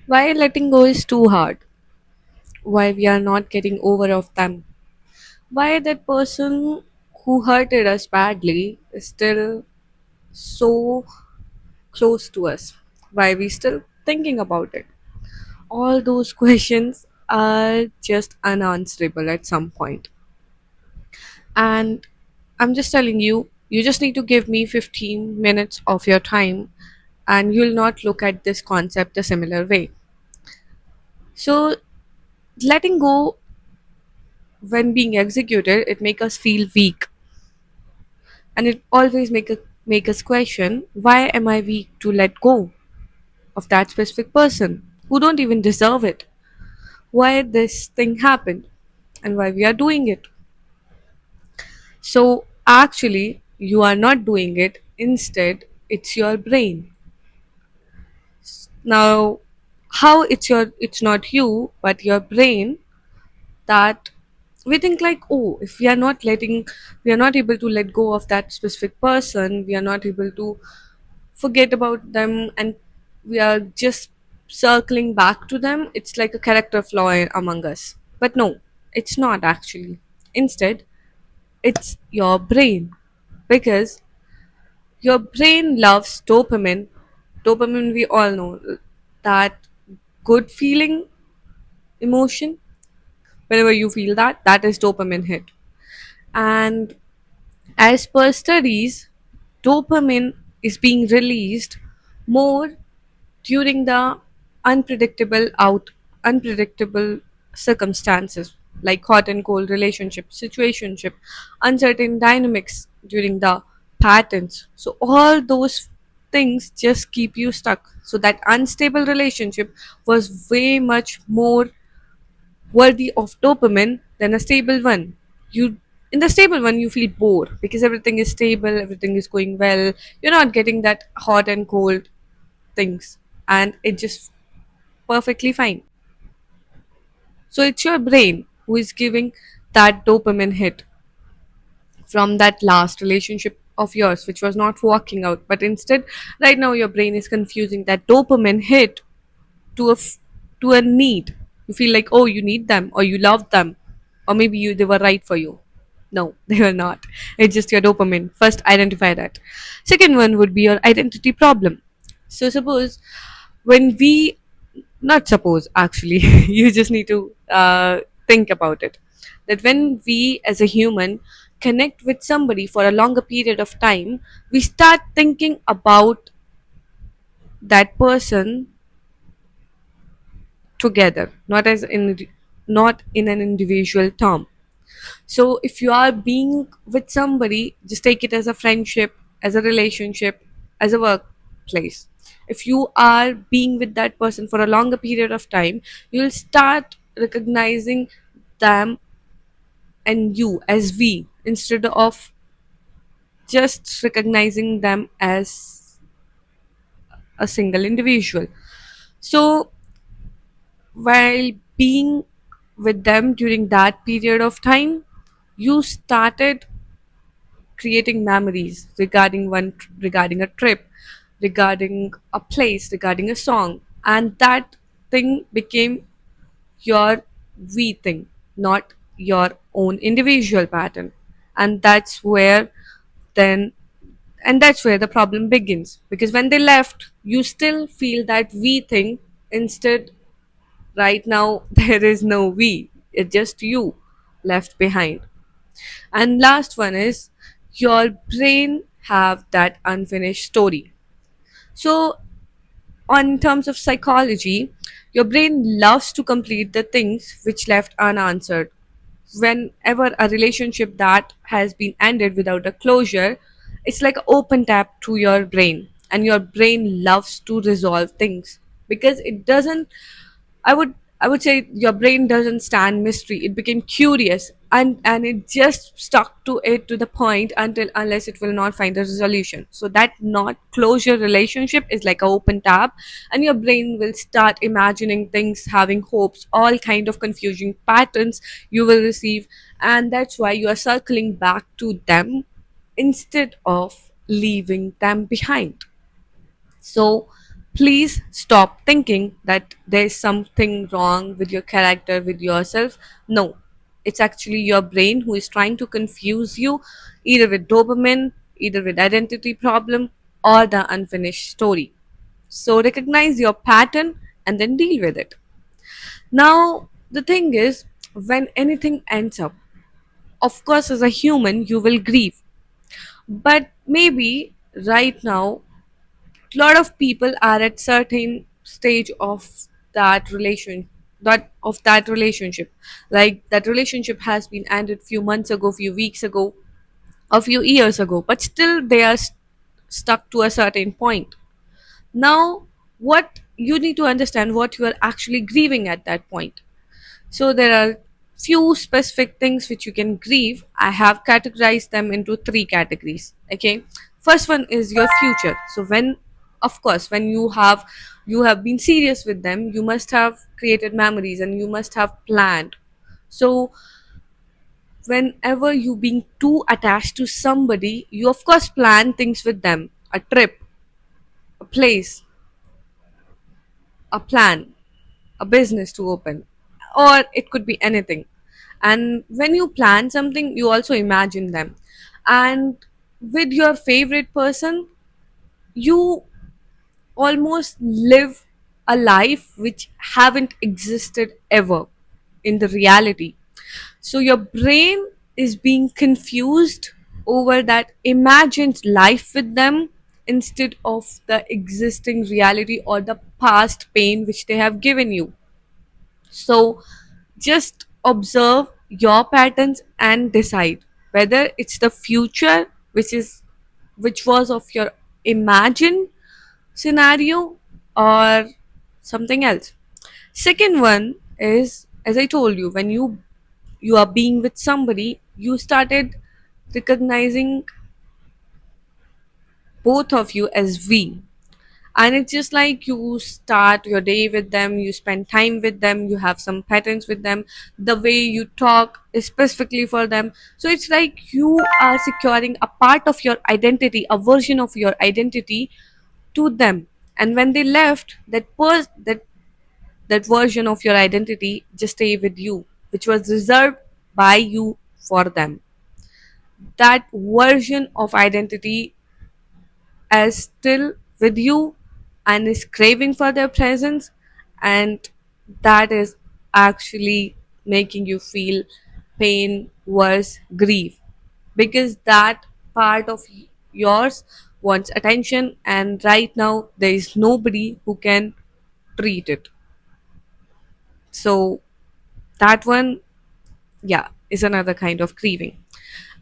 Why letting go is too hard? Why we are not getting over of them? Why that person who hurted us badly is still so close to us? Why we still thinking about it? All those questions are just unanswerable at some point. And I'm just telling you, you just need to give me 15 minutes of your time and you'll not look at this concept a similar way. So, letting go when being executed, it make us feel weak, and it always make us question, why am I weak to let go of that specific person who don't even deserve it? Why this thing happened and why we are doing it? So actually, you are not doing it. Instead, it's your brain. Now, how it's not you, but your brain, that we think like, oh, if we are not able to let go of that specific person, we are not able to forget about them, and we are just circling back to them. It's like a character flaw among us. But no, it's not actually. Instead, it's your brain, because your brain loves dopamine. Dopamine, we all know, that good feeling emotion. Whenever you feel that, that is dopamine hit. And as per studies, dopamine is being released more during the unpredictable circumstances, like hot and cold relationship, situationship, uncertain dynamics during the patterns. So all those things just keep you stuck. So that unstable relationship was way much more worthy of dopamine than a stable one. You In the stable one you feel bored because everything is stable, everything is going well. You're not getting that hot and cold things, and it just perfectly fine. So it's your brain who is giving that dopamine hit from that last relationship of yours which was not working out, but instead right now your brain is confusing that dopamine hit to to a need. You feel like, oh, you need them or you love them, or maybe they were right for you. No, they were not. It's just your dopamine. First, identify that. Second one would be your identity problem. So suppose when we not suppose actually you just need to think about it, that when we as a human connect with somebody for a longer period of time, we start thinking about that person together, not in an individual term. So if you are being with somebody, just take it as a friendship, as a relationship, as a workplace. If you are being with that person for a longer period of time, you'll start recognizing them and you as we, instead of just recognizing them as a single individual. So while being with them during that period of time, you started creating memories regarding a trip, regarding a place, regarding a song, and that thing became your we thing, not your own individual pattern. And then that's where the problem begins, because when they left you still feel that we thing. Instead, right now there is no we, it's just you left behind. And last one is, your brain have that unfinished story. So on terms of psychology, your brain loves to complete the things which left unanswered. Whenever a relationship that has been ended without a closure, it's like an open tap to your brain, and your brain loves to resolve things because it doesn't. I would say your brain doesn't stand mystery. It became curious, and it just stuck to it to the point until unless it will not find a resolution. So that not closure relationship is like an open tab, and your brain will start imagining things, having hopes, all kind of confusing patterns you will receive, and that's why you are circling back to them instead of leaving them behind. So Please stop thinking that there's something wrong with your character, with yourself. No, it's actually your brain who is trying to confuse you either with dopamine, either with identity problem, or the unfinished story. So recognize your pattern and then deal with it. Now, the thing is, when anything ends up, of course, as a human, you will grieve. But maybe right now a lot of people are at certain stage of that relationship, like that relationship has been ended few months ago, few weeks ago, a few years ago, but still they are stuck to a certain point. Now what you need to understand, what you are actually grieving at that point. So there are few specific things which you can grieve. I have categorized them into three categories. Okay. First one is your future. So when, of course, when you have been serious with them, you must have created memories and you must have planned. So whenever you being too attached to somebody, you of course plan things with them. A trip, a place, a plan, a business to open, or it could be anything. And when you plan something, you also imagine them. And with your favorite person, you almost live a life which haven't existed ever in the reality. So your brain is being confused over that imagined life with them instead of the existing reality or the past pain which they have given you. So just observe your patterns and decide whether it's the future which was of your imagined scenario or something else. Second one is, as I told you, when you are being with somebody, you started recognizing both of you as we. And it's just like you start your day with them, you spend time with them, you have some patterns with them, the way you talk is specifically for them. So it's like you are securing a part of your identity, a version of your identity to them. And when they left, that version of your identity just stay with you, which was reserved by you for them. That version of identity is still with you and is craving for their presence, and that is actually making you feel pain, worse, grief, because that part of yours wants attention, and right now there is nobody who can treat it. So that one, yeah, is another kind of grieving.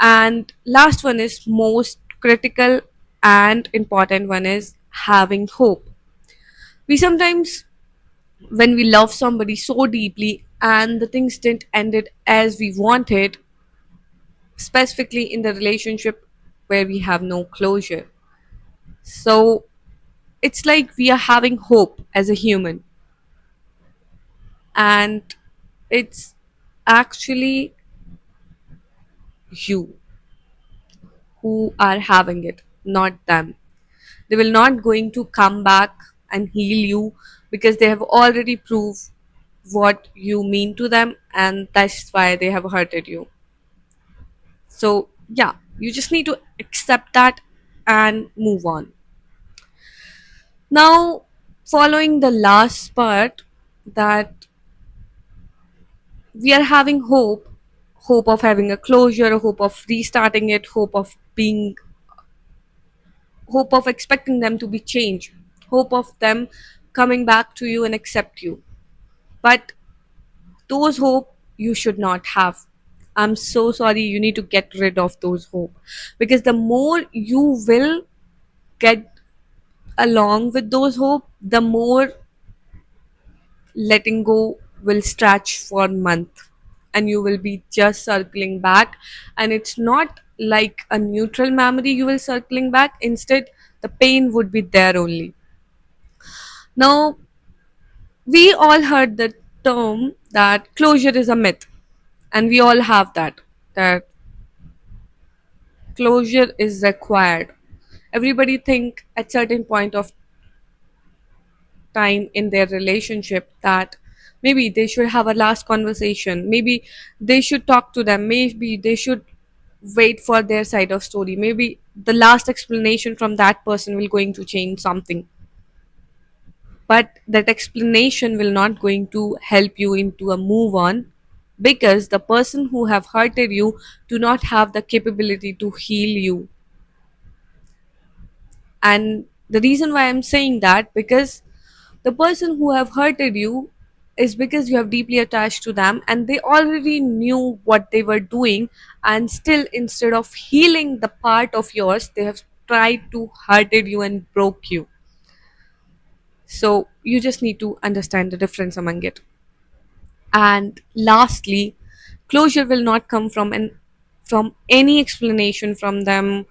And last one is most critical and important one is having hope. We sometimes, when we love somebody so deeply and the things didn't end it as we wanted, specifically in the relationship where we have no closure, so it's like we are having hope as a human, and it's actually you who are having it, not them. They will not going to come back and heal you because they have already proved what you mean to them, and that's why they have hurted you. So yeah, you just need to accept that and move on. Now, following the last part, that we are having hope, hope of having a closure, hope of restarting it, hope of expecting them to be changed, hope of them coming back to you and accept you. But those hope you should not have. I'm so sorry, you need to get rid of those hope, because the more you will get along with those hope, the more letting go will stretch for a month, and you will be just circling back, and it's not like a neutral memory you will circling back. Instead, the pain would be there only. Now, we all heard the term that closure is a myth, and we all have that closure is required. Everybody think at certain point of time in their relationship that maybe they should have a last conversation, maybe they should talk to them, maybe they should wait for their side of story, maybe the last explanation from that person will going to change something, but that explanation will not going to help you into a move on, because the person who have hurted you do not have the capability to heal you. And the reason why I'm saying that, because the person who have hurted you is because you have deeply attached to them and they already knew what they were doing, and still instead of healing the part of yours they have tried to hurted you and broke you. So you just need to understand the difference among it. And lastly, closure will not come from any explanation from them,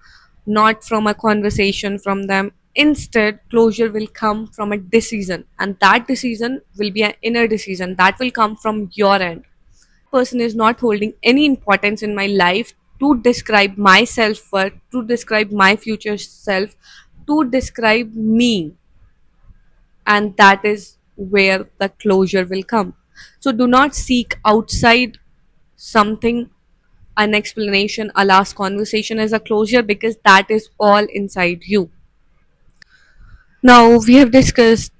not from a conversation from them. Instead, closure will come from a decision, and that decision will be an inner decision that will come from your end. Person is not holding any importance in my life to describe my self worth, to describe my future self, to describe me, and that is where the closure will come. So do not seek outside something, an explanation, a last conversation as a closure, because that is all inside you. Now we have discussed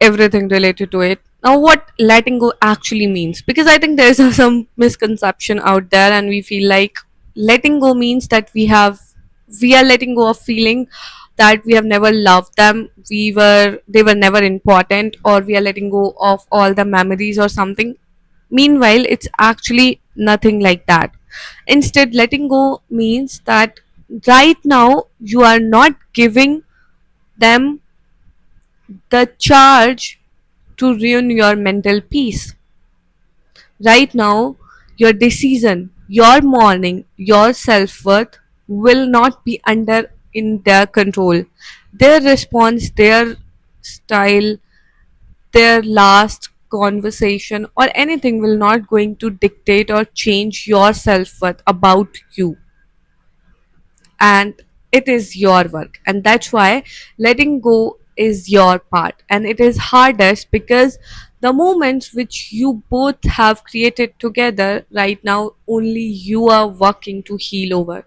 everything related to it. Now, what letting go actually means, because I think there's some misconception out there, and we feel like letting go means that we are letting go of feeling that we have never loved them, they were never important, or we are letting go of all the memories or something. Meanwhile, it's actually nothing like that. Instead, letting go means that right now you are not giving them the charge to ruin your mental peace. Right now, your decision, your morning, your self worth will not be under in their control. Their response, their style, their last conversation or anything will not going to dictate or change your self-worth about you, and it is your work, and that's why letting go is your part, and it is hardest because the moments which you both have created together right now only you are working to heal over.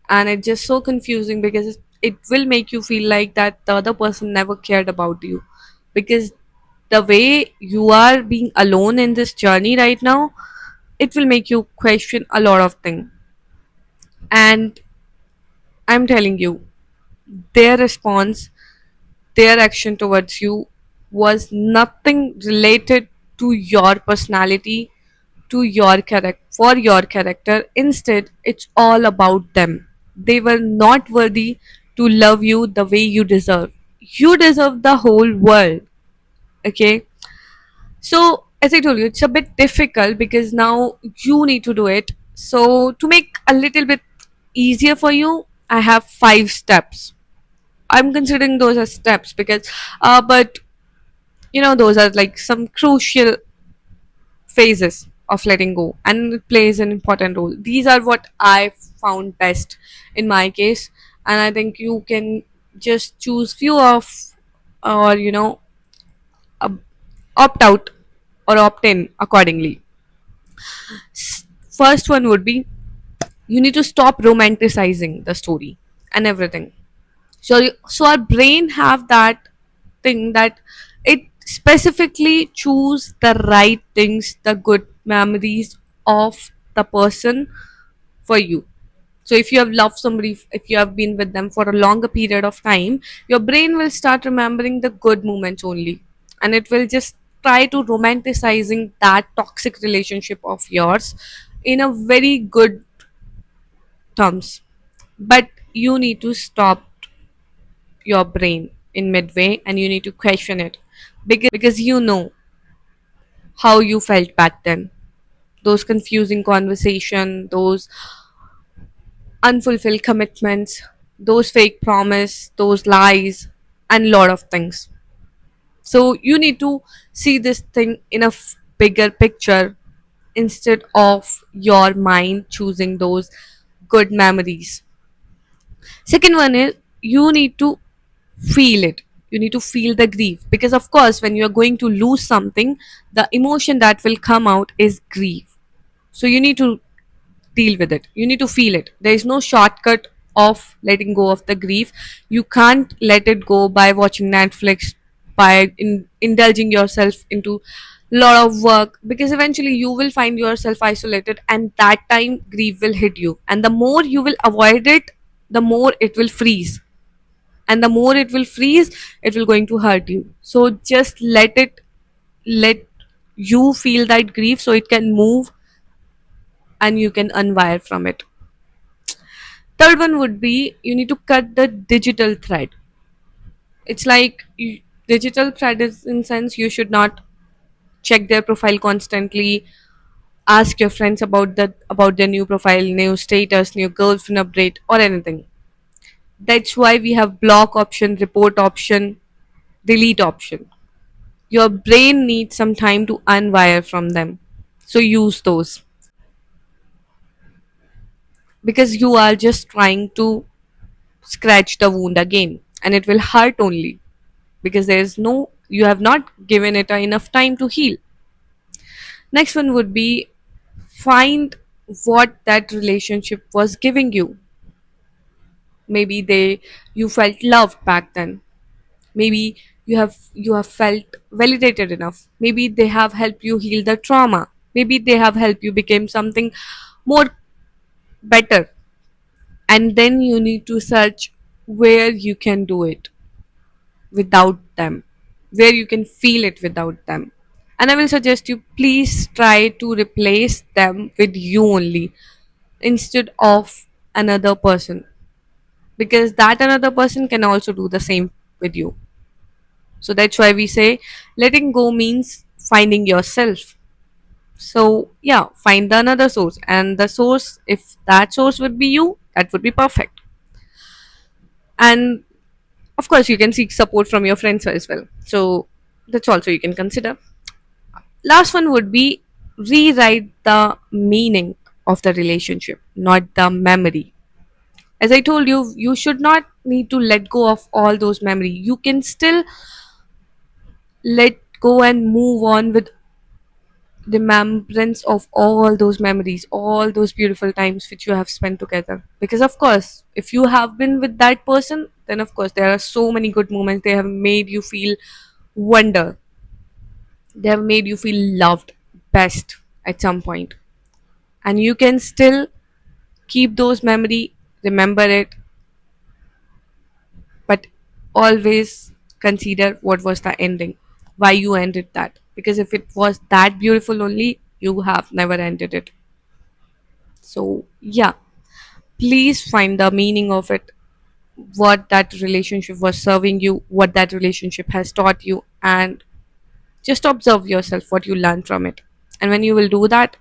And it's just so confusing because it will make you feel like that the other person never cared about you, because the way you are being alone in this journey right now, it will make you question a lot of things. And I'm telling you, their response, their action towards you was nothing related to your personality, to your character, for your character. Instead, it's all about them. They were not worthy to love you the way you deserve. You deserve the whole world. Okay. So, as I told you, it's a bit difficult because now you need to do it. So, to make a little bit easier for you, I have 5 steps. I'm considering those as steps because, but those are like some crucial phases of letting go, and it plays an important role. These are what I found best in my case, and I think you can just choose few of, or uh, opt out or opt in accordingly. First one would be, you need to stop romanticizing the story and everything. So our brain have that thing that it specifically choose the right things, the good memories of the person for you. So if you have loved somebody, if you have been with them for a longer period of time, your brain will start remembering the good moments only, and it will just try to romanticizing that toxic relationship of yours in a very good terms. But you need to stop your brain in midway and you need to question it, because you know how you felt back then, those confusing conversation, those unfulfilled commitments, those fake promise, those lies, and lot of things. So you need to see this thing in a bigger picture instead of your mind choosing those good memories. Second one is, you need to feel it. You need to feel the grief, because of course when you are going to lose something, the emotion that will come out is grief. So you need to deal with it, you need to feel it. There is no shortcut of letting go of the grief. You can't let it go by watching Netflix, by indulging yourself into lot of work, because eventually you will find yourself isolated, and that time grief will hit you, and the more you will avoid it, the more it will freeze, and the more it will freeze, it will going to hurt you. So just let you feel that grief so it can move and you can unwire from it. Third one would be you need to cut the digital thread. It's like digital thread is in sense you should not check their profile constantly, ask your friends about their new profile, new status, new girlfriend update or anything. That's why we have block option, report option, delete option. Your brain needs some time to unwire from them. So use those, because you are just trying to scratch the wound again and it will hurt only, because there's no, you have not given it enough time to heal. Next one would be find what that relationship was giving you. Maybe you felt loved back then. Maybe you have felt validated enough. Maybe they have helped you heal the trauma. Maybe they have helped you become something more better. And then you need to search where you can do it without them, where you can feel it without them. And I will suggest you please try to replace them with you only instead of another person, because that another person can also do the same with you. So that's why we say letting go means finding yourself. So yeah, find the another source, and the source, if that source would be you, that would be perfect. And of course you can seek support from your friends as well, so that's also you can consider. Last one would be rewrite the meaning of the relationship, not the memory. As I told you, you should not need to let go of all those memory. You can still let go and move on with remembrance of all those memories, all those beautiful times which you have spent together. Because of course, if you have been with that person, then of course there are so many good moments. They have made you feel wonder. They have made you feel loved best at some point. And you can still keep those memory, remember it, but always consider what was the ending, why you ended that. Because if it was that beautiful only, you have never ended it. So yeah, please find the meaning of it, what that relationship was serving you, what that relationship has taught you, and just observe yourself what you learn from it. And when you will do that,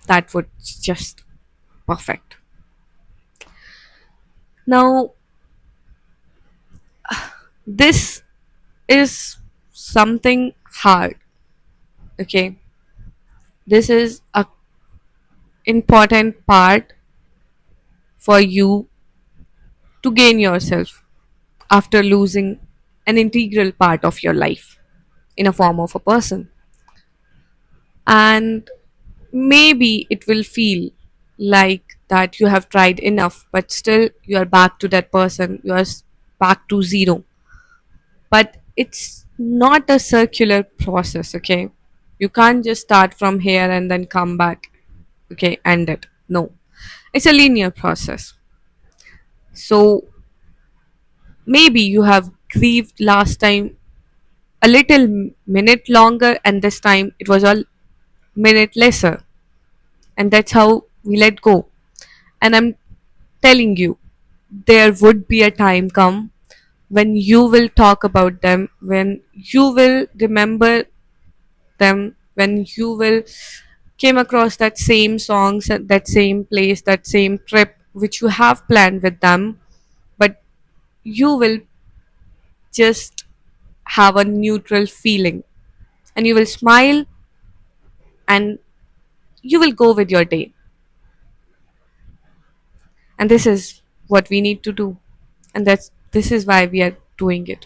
that would just perfect. Now, this is something hard, okay? This is a important part for you to gain yourself after losing an integral part of your life in a form of a person. And maybe it will feel like that you have tried enough, but still you are back to that person, you are back to zero. But it's not a circular process, okay? You can't just start from here and then come back, okay, end it. No, it's a linear process. So maybe you have grieved last time a little minute longer, and this time it was a minute lesser, and that's how we let go. And I'm telling you, there would be a time come when you will talk about them, when you will remember them, when you will came across that same songs at that same place, that same trip which you have planned with them, but you will just have a neutral feeling, and you will smile, and you will go with your day. And this is what we need to do, and this is why we are doing it.